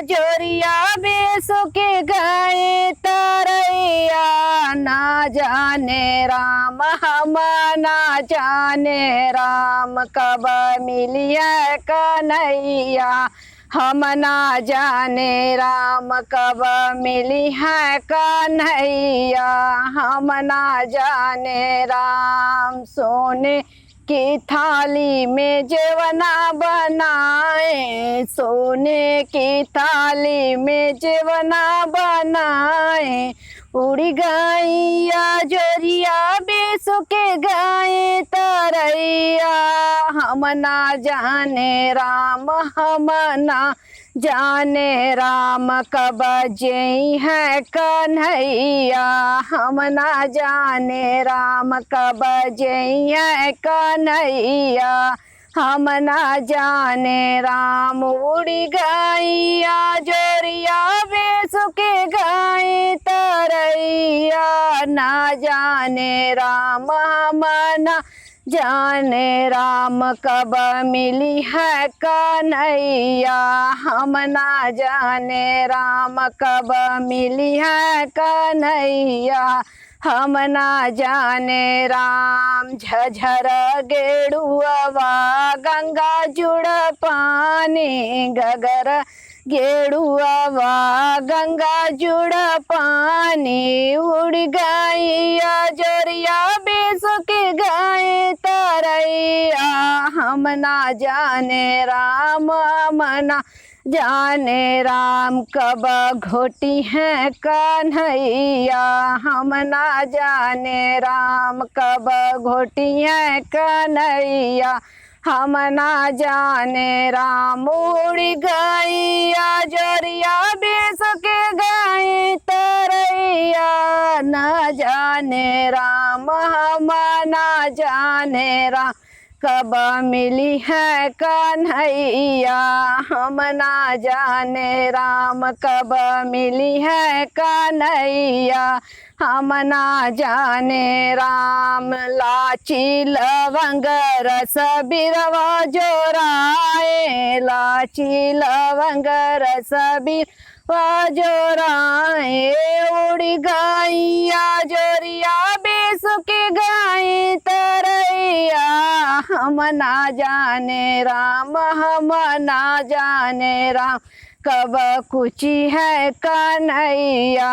जोरिया बेसो के गए तरैया। ना जाने राम हम ना जाने राम कब मिलिया कन्हैया। हम ना जाने राम कब मिली है कन्हैया। हम ना जाने राम सोने की थाली में जेवना बनाए। सोने की थाली में जेवना बनाए। उड़ी गैया जोरिया बेसो के गए तरैया। हम ना जाने राम हम ना जाने राम कब जई है कन्हैया। हम ना जाने राम कब जई है कन्हैया। हम ना जाने राम उड़ी गैया जोरिया बेसो के गए तरैया। ना जाने राम हम ना जाने राम कब मिली है कन्हैया। हम ना जाने राम कब मिली है कन्हैया। हम ना जाने राम झझर गेड़ुआ गंगा जुड़ पानी। गगर गेड़ुआ गंगा जुड़ पानी। उड़ गैया जोरिया बेसो के गए तरैया। हम ना जाने राम हम ना जाने राम कब घोटी है कन्हैया। हम ना जाने राम कब घोटी है कन्हैया। हम ना जाने राम उड़ गैया जोरिया बेसो के गए तरैया। ना जाने राम हम ना जाने राम कब मिली है कन्हैया। हम ना जाने राम कब मिली है कन्हैया। हम ना जाने राम लाची लवंग रस बिरवा जोराए। लाची लवंग रस बिरवा जोराए। उड़ी गैया जोरिया बेसो के गए तरैया। हम ना जाने राम हम ना जाने राम कब कुची है कन्हैया।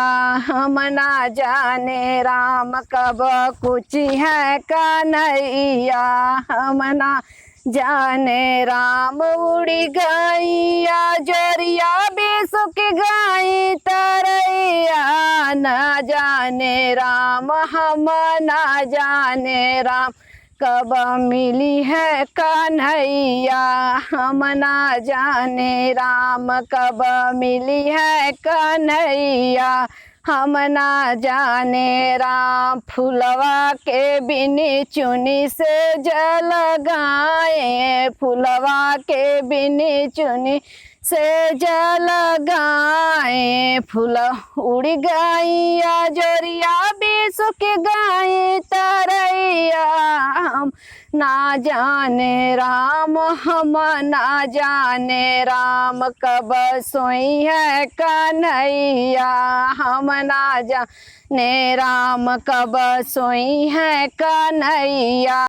हम ना जाने राम कब कुची है कन्हैया। हम ना जाने राम उड़ी गैया जोरिया बेसो के गए तरैया। ना जाने राम हम ना जाने राम कब मिली है कन्हैया। हम ना जाने राम कब मिली है कन्हैया। हम ना जाने राम फुलवा के बिनी चुनी से जल गाए। फुलवा के बिनी चुनी से जल गाए। फूल उड़ गैया जोरिया बेसो के गए तरैया। हम ना जाने राम हम ना जाने राम कब सोई है कन्हैया। हम ना जाने राम कब सोई है कन्हैया।